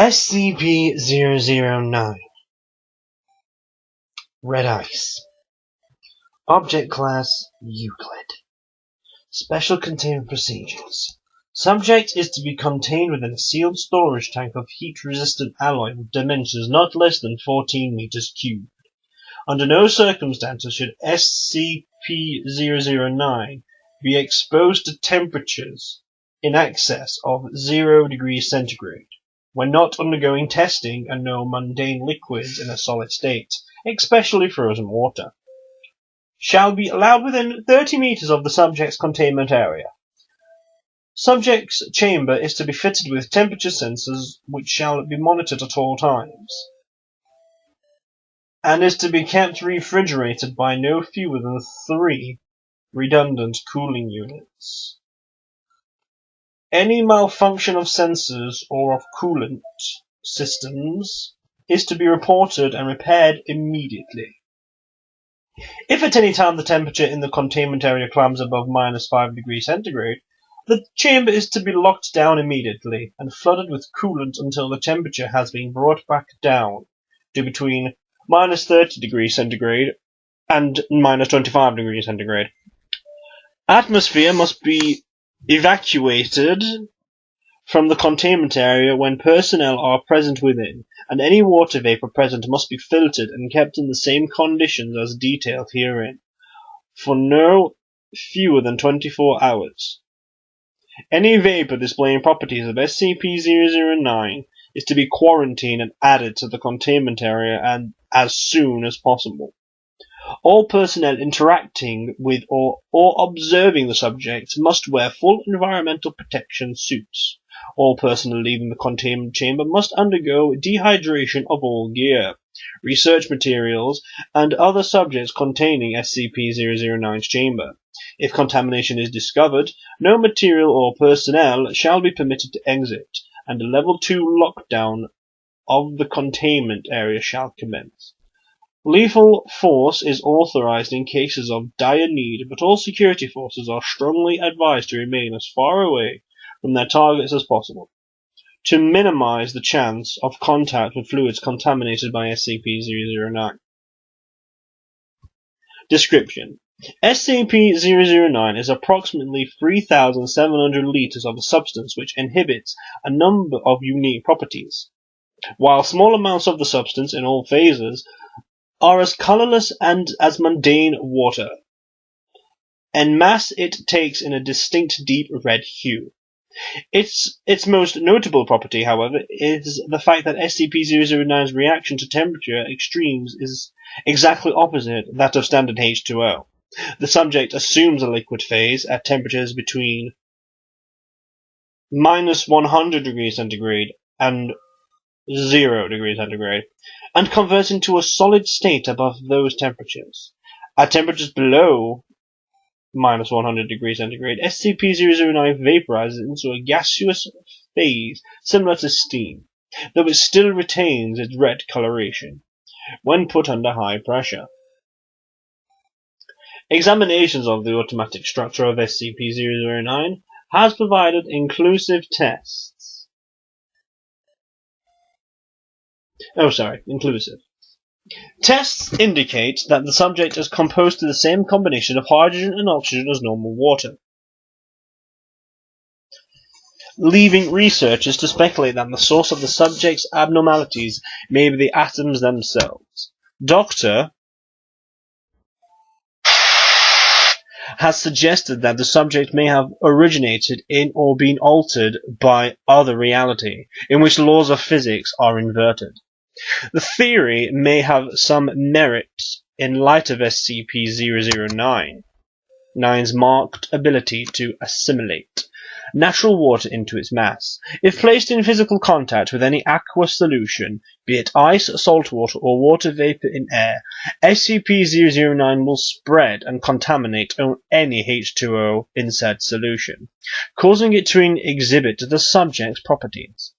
SCP-009 Red Ice. Object Class Euclid. Special Containment Procedures. Subject is to be contained within a sealed storage tank of heat-resistant alloy with dimensions not less than 14 meters cubed. Under no circumstances should SCP-009 be exposed to temperatures in excess of 0 degrees centigrade when not undergoing testing, and no mundane liquids in a solid state, especially frozen water, shall be allowed within 30 meters of the subject's containment area. Subject's chamber is to be fitted with temperature sensors which shall be monitored at all times, and is to be kept refrigerated by no fewer than 3 redundant cooling units. Any malfunction of sensors or of coolant systems is to be reported and repaired immediately. If at any time the temperature in the containment area climbs above -5 degrees centigrade, the chamber is to be locked down immediately and flooded with coolant until the temperature has been brought back down to between -30 degrees centigrade and -25 degrees centigrade. Atmosphere must be evacuated from the containment area when personnel are present within, and any water vapor present must be filtered and kept in the same conditions as detailed herein, for no fewer than 24 hours. Any vapor displaying properties of SCP-009 is to be quarantined and added to the containment area and as soon as possible. All personnel interacting with or observing the subject must wear full environmental protection suits. All personnel leaving the containment chamber must undergo dehydration of all gear, research materials, and other subjects containing SCP-009's chamber. If contamination is discovered, no material or personnel shall be permitted to exit, and a Level 2 lockdown of the containment area shall commence. Lethal force is authorized in cases of dire need, but all security forces are strongly advised to remain as far away from their targets as possible, to minimize the chance of contact with fluids contaminated by SCP-009. Description: SCP-009 is approximately 3,700 liters of a substance which inhibits a number of unique properties. While small amounts of the substance in all phases are as colorless and as mundane water. En masse it takes in a distinct deep red hue. Its most notable property, however, is the fact that SCP-009's reaction to temperature extremes is exactly opposite that of standard H2O. The subject assumes a liquid phase at temperatures between -100 degrees centigrade and 0 degrees centigrade, and converts into a solid state above those temperatures. At temperatures below -100 degrees centigrade, SCP-009 vaporizes into a gaseous phase similar to steam, though it still retains its red coloration when put under high pressure. Examinations of the automatic structure of SCP-009 has provided inclusive Tests indicate that the subject is composed to the same combination of hydrogen and oxygen as normal water, leaving researchers to speculate that the source of the subject's abnormalities may be the atoms themselves. Dr. has suggested that the subject may have originated in or been altered by other reality, in which laws of physics are inverted. The theory may have some merit in light of SCP-009's marked ability to assimilate natural water into its mass. If placed in physical contact with any aqueous solution, be it ice, salt water, or water vapor in air, SCP-009 will spread and contaminate any H2O in said solution, causing it to exhibit the subject's properties.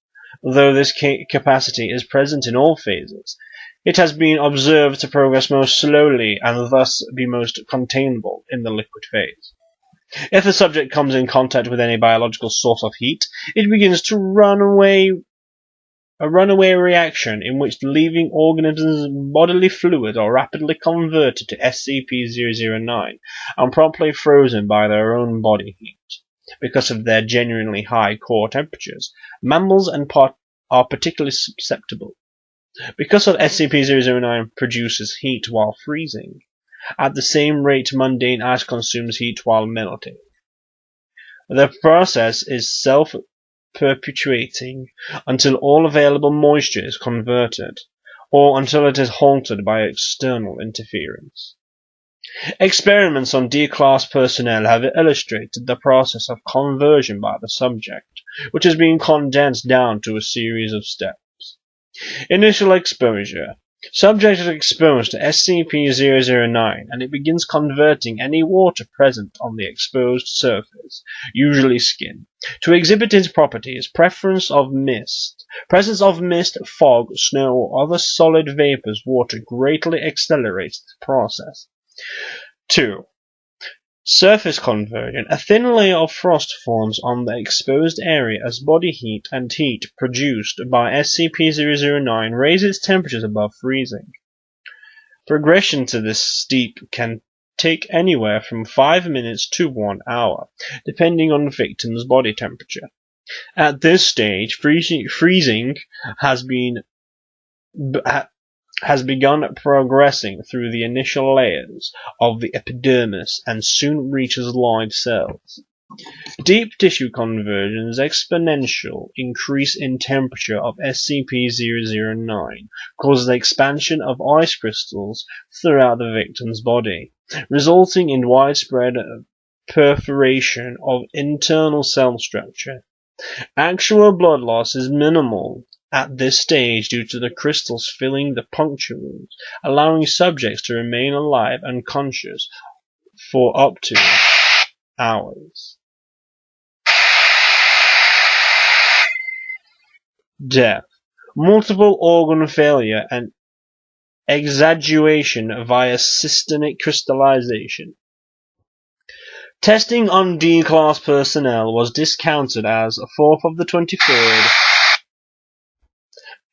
Though this capacity is present in all phases, it has been observed to progress most slowly and thus be most containable in the liquid phase. If the subject comes in contact with any biological source of heat, it begins to run away a runaway reaction in which the living organism's bodily fluids are rapidly converted to SCP-009 and promptly frozen by their own body heat. Because of their genuinely high core temperatures, mammals are particularly susceptible. Because of SCP-009 produces heat while freezing, at the same rate mundane ice consumes heat while melting. The process is self-perpetuating until all available moisture is converted, or until it is halted by external interference. Experiments on D-class personnel have illustrated the process of conversion by the subject, which has been condensed down to a series of steps. Initial exposure. Subject is exposed to SCP-009 and it begins converting any water present on the exposed surface, usually skin, to exhibit its properties. Presence of mist, fog, snow, or other solid vapors water greatly accelerates the process. 2. Surface conversion. A thin layer of frost forms on the exposed area as body heat and heat produced by SCP-009 raise its temperatures above freezing. Progression to this steep can take anywhere from 5 minutes to 1 hour, depending on the victim's body temperature. At this stage, freezing has begun progressing through the initial layers of the epidermis and soon reaches live cells. Deep tissue conversion's exponential increase in temperature of SCP-009 causes the expansion of ice crystals throughout the victim's body, resulting in widespread perforation of internal cell structure. Actual blood loss is minimal at this stage due to the crystals filling the puncture wounds, allowing subjects to remain alive and conscious for up to hours. Death. Multiple organ failure and exaggeration via systemic crystallization. Testing on D-class personnel was discounted as 4th of the 23rd.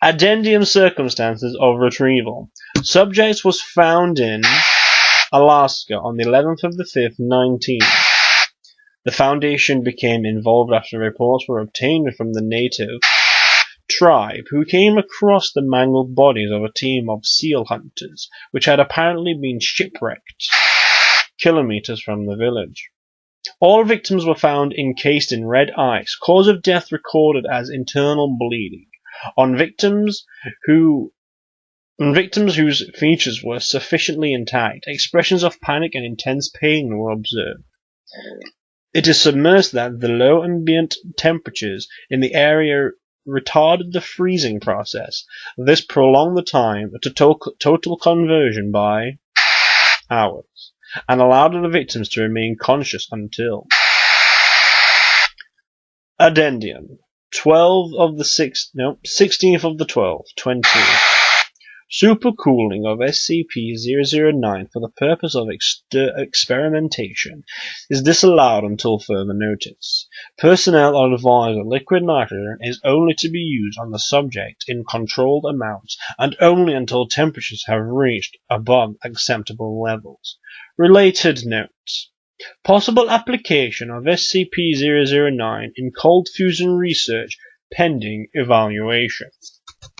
Addendum circumstances of retrieval. Subject was found in Alaska on the 11th of the 5th, 19. The Foundation became involved after reports were obtained from the native tribe who came across the mangled bodies of a team of seal hunters, which had apparently been shipwrecked kilometers from the village. All victims were found encased in red ice, cause of death recorded as internal bleeding. On victims whose features were sufficiently intact, expressions of panic and intense pain were observed. It is submersed that the low ambient temperatures in the area retarded the freezing process. This prolonged the time to total conversion by hours, and allowed the victims to remain conscious until Addendum 16th of the 12th, 20. Supercooling of SCP-009 for the purpose of experimentation is disallowed until further notice. Personnel are advised that liquid nitrogen is only to be used on the subject in controlled amounts and only until temperatures have reached above acceptable levels. Related notes. Possible application of SCP-009 in cold fusion research pending evaluation.